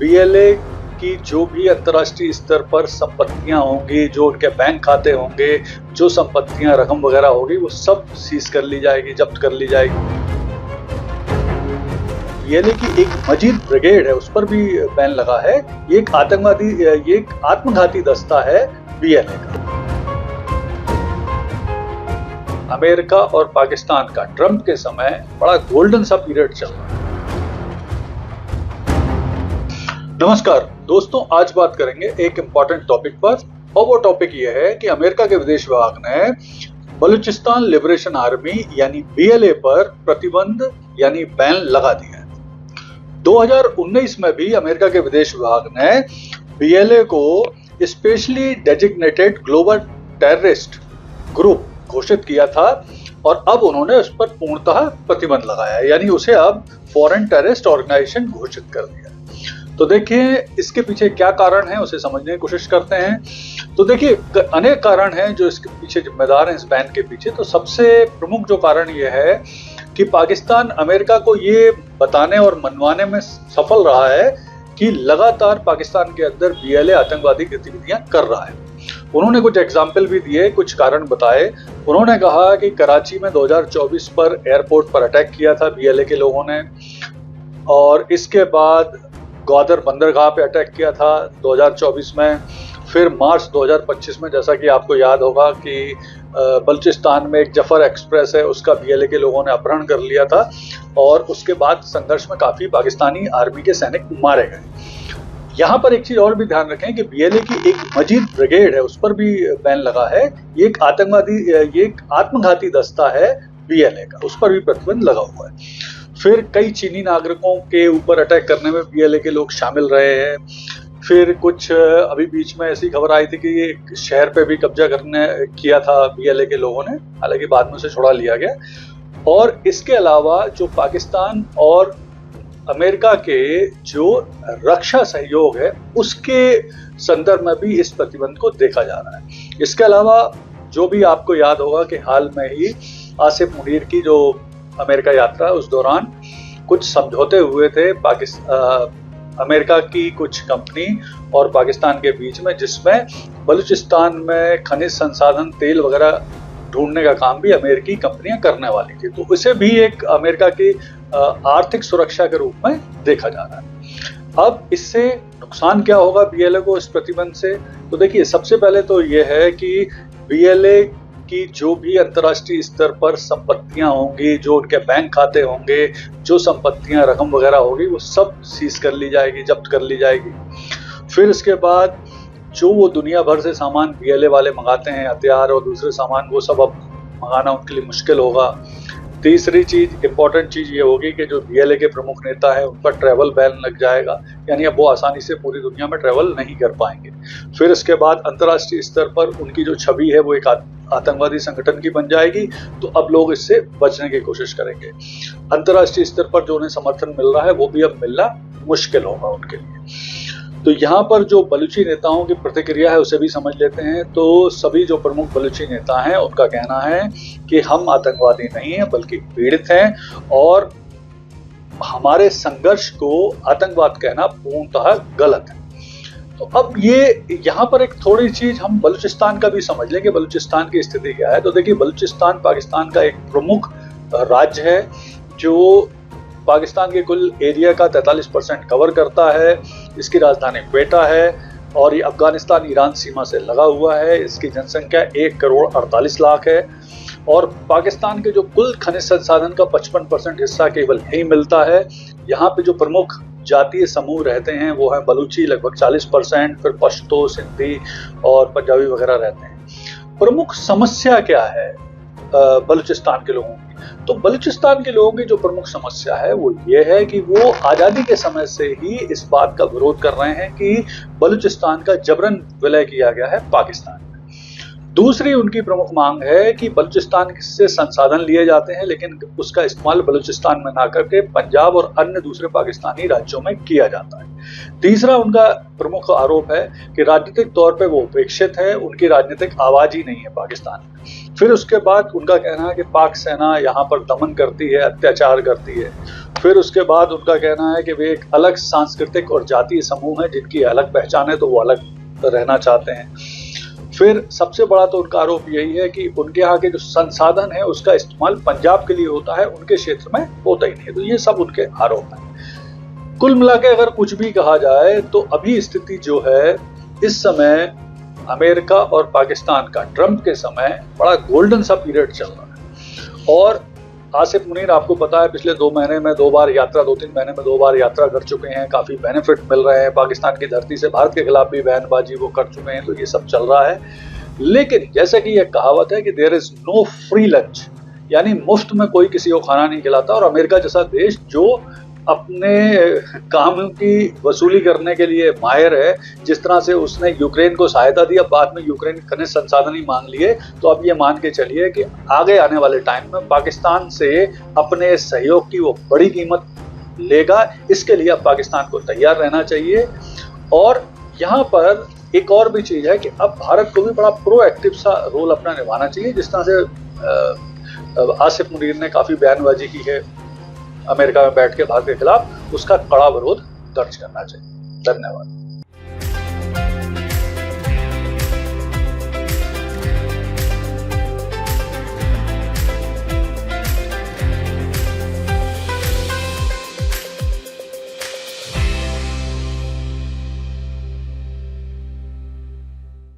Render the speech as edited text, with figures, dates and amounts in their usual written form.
BLA की जो भी अंतर्राष्ट्रीय स्तर पर संपत्तियां होंगी, जो उनके बैंक खाते होंगे, जो संपत्तियां रकम वगैरह होगी, वो सब सीज कर ली जाएगी, जब्त कर ली जाएगी। बीएलए की एक मजीद ब्रिगेड है, उस पर भी बैन लगा है। ये एक आत्मघाती दस्ता है बीएलए का। अमेरिका और पाकिस्तान का ट्रंप के समय बड़ा गोल्डन सा पीरियड चल रहा है। नमस्कार दोस्तों, आज बात करेंगे एक इंपॉर्टेंट टॉपिक पर, और वो टॉपिक ये है कि अमेरिका के विदेश विभाग ने बलूचिस्तान लिबरेशन आर्मी यानी बीएलए पर प्रतिबंध यानी बैन लगा दिया है। 2019 में भी अमेरिका के विदेश विभाग ने बीएलए को specially designated global terrorist group घोषित किया था, और अब उन्होंने उस पर पूर्णतः प्रतिबंध लगाया है, यानी उसे अब फॉरेन टेररिस्ट ऑर्गेनाइजेशन घोषित कर दिया। तो देखिए इसके पीछे क्या कारण है, उसे समझने की कोशिश करते हैं। तो देखिए अनेक कारण हैं जो इसके पीछे जिम्मेदार हैं, इस बैन के पीछे। तो सबसे प्रमुख जो कारण ये है कि पाकिस्तान अमेरिका को ये बताने और मनवाने में सफल रहा है कि लगातार पाकिस्तान के अंदर बीएलए आतंकवादी गतिविधियां कर रहा है। उन्होंने कुछ एग्जाम्पल भी दिए, कुछ कारण बताए। उन्होंने कहा कि कराची में 2024 पर एयरपोर्ट पर अटैक किया था बीएलए के लोगों ने, और इसके बाद ग्वादर बंदरगाह पे अटैक किया था 2024 में। फिर मार्च 2025 में, जैसा कि आपको याद होगा कि बलूचिस्तान में एक जफर एक्सप्रेस है, उसका बीएलए के लोगों ने अपहरण कर लिया था, और उसके बाद संघर्ष में काफी पाकिस्तानी आर्मी के सैनिक मारे गए। यहाँ पर एक चीज और भी ध्यान रखें कि बीएलए की एक मजीद ब्रिगेड है, उस पर भी बैन लगा है। ये एक आत्मघाती दस्ता है बीएलए का, उस पर भी प्रतिबंध लगा हुआ है। फिर कई चीनी नागरिकों के ऊपर अटैक करने में बीएलए के लोग शामिल रहे हैं। फिर कुछ अभी बीच में ऐसी खबर आई थी कि ये शहर पे भी कब्जा किया था बीएलए के लोगों ने, हालांकि बाद में उसे छुड़ा लिया गया। और इसके अलावा जो पाकिस्तान और अमेरिका के जो रक्षा सहयोग है, उसके संदर्भ में भी इस प्रतिबंध को देखा जा रहा है। इसके अलावा जो भी आपको याद होगा कि हाल में ही आसिफ मुनीर की जो अमेरिका यात्रा, उस दौरान कुछ समझौते हुए थे अमेरिका की कुछ कंपनी और पाकिस्तान के बीच में, जिसमें बलूचिस्तान में खनिज संसाधन, तेल वगैरह ढूंढने का काम भी अमेरिकी कंपनियां करने वाली थी। तो इसे भी एक अमेरिका की आर्थिक सुरक्षा के रूप में देखा जा रहा है। अब इससे नुकसान क्या होगा बीएलए को इस प्रतिबंध से? तो देखिए सबसे पहले तो ये है कि बीएलए की जो भी अंतर्राष्ट्रीय स्तर पर संपत्तियां होंगी, जो उनके बैंक खाते होंगे, जो संपत्तियां रकम वगैरह होगी, वो सब सीज कर ली जाएगी, जब्त कर ली जाएगी। फिर इसके बाद जो वो दुनिया भर से सामान बीएलए वाले मंगाते हैं, हथियार और दूसरे सामान, वो सब अब मंगाना उनके लिए मुश्किल होगा। तीसरी चीज, इंपॉर्टेंट चीज ये होगी कि जो बीएलए के प्रमुख नेता है उन पर ट्रैवल बैन लग जाएगा, यानी अब वो आसानी से पूरी दुनिया में ट्रैवल नहीं कर पाएंगे। फिर इसके बाद अंतर्राष्ट्रीय स्तर पर उनकी जो छवि है वो एक आतंकवादी संगठन की बन जाएगी, तो अब लोग इससे बचने की कोशिश करेंगे। अंतर्राष्ट्रीय स्तर पर जो उन्हें समर्थन मिल रहा है वो भी अब मिलना मुश्किल होगा उनके लिए। तो यहाँ पर जो बलूची नेताओं की प्रतिक्रिया है उसे भी समझ लेते हैं। तो सभी जो प्रमुख बलूची नेता हैं उनका कहना है कि हम आतंकवादी नहीं हैं बल्कि पीड़ित हैं, और हमारे संघर्ष को आतंकवाद कहना पूर्णतः गलत है। तो अब ये यहाँ पर एक थोड़ी चीज हम बलूचिस्तान का भी समझ लें कि बलूचिस्तान की स्थिति क्या है। तो देखिए बलूचिस्तान पाकिस्तान का एक प्रमुख राज्य है जो पाकिस्तान के कुल एरिया का 43% कवर करता है। इसकी राजधानी क्वेटा है, और ये अफगानिस्तान ईरान सीमा से लगा हुआ है। इसकी जनसंख्या 1,48,00,000 है, और पाकिस्तान के जो कुल खनिज संसाधन का 55% हिस्सा केवल यही मिलता है। यहाँ पे जो प्रमुख जातीय समूह रहते हैं वो है बलूची, लगभग 40%, फिर पश्तो, सिंधी और पंजाबी वगैरह रहते हैं। प्रमुख समस्या क्या है बलूचिस्तान के लोगों की? तो बलूचिस्तान के लोगों की जो प्रमुख समस्या है वो ये है कि वो आजादी के समय से ही इस बात का विरोध कर रहे हैं कि बलूचिस्तान का जबरन विलय किया गया है पाकिस्तान में। दूसरी उनकी प्रमुख मांग है कि बलूचिस्तान से संसाधन लिए जाते हैं, लेकिन उसका इस्तेमाल बलूचिस्तान में ना करके पंजाब और अन्य दूसरे पाकिस्तानी राज्यों में किया जाता है। तीसरा उनका प्रमुख आरोप है कि राजनीतिक तौर पे वो उपेक्षित है, उनकी राजनीतिक आवाज ही नहीं है पाकिस्तान में। फिर उसके बाद उनका कहना है कि पाक सेना यहाँ पर दमन करती है, अत्याचार करती है। फिर उसके बाद उनका कहना है कि वे एक अलग सांस्कृतिक और जातीय समूह है जिनकी अलग पहचान है, तो वो अलग रहना चाहते हैं। फिर सबसे बड़ा तो उनका आरोप यही है कि उनके यहाँ के जो संसाधन है उसका इस्तेमाल पंजाब के लिए होता है, उनके क्षेत्र में होता ही नहीं है। तो ये सब उनके आरोप हैं। कुल मिला के अगर कुछ भी कहा जाए तो अभी स्थिति जो है इस समय अमेरिका और पाकिस्तान का ट्रंप के समय बड़ा गोल्डन सा पीरियड चल रहा है। और आसिफ मुनीर आपको पता है पिछले 2 महीने में 2 बार यात्रा, 2-3 महीने में 2 बार यात्रा कर चुके हैं, काफी बेनिफिट मिल रहे हैं, पाकिस्तान की धरती से भारत के खिलाफ भी बयानबाजी वो कर चुके हैं, तो ये सब चल रहा है। लेकिन जैसे कि ये कहावत है कि there is no free lunch, यानी मुफ्त में कोई किसी को खाना नहीं खिलाता। और अमेरिका जैसा देश जो अपने काम की वसूली करने के लिए माहिर है, जिस तरह से उसने यूक्रेन को सहायता दी, अब बाद में यूक्रेन खनिज संसाधन ही मांग लिए, तो अब ये मान के चलिए कि आगे आने वाले टाइम में पाकिस्तान से अपने सहयोग की वो बड़ी कीमत लेगा। इसके लिए अब पाकिस्तान को तैयार रहना चाहिए। और यहाँ पर एक और भी चीज है कि अब भारत को भी बड़ा प्रोएक्टिव सा रोल अपना निभाना चाहिए। जिस तरह से आसिफ मुनीर ने काफी बयानबाजी की है अमेरिका में बैठ के भारत के खिलाफ, उसका कड़ा विरोध दर्ज करना चाहिए। धन्यवाद।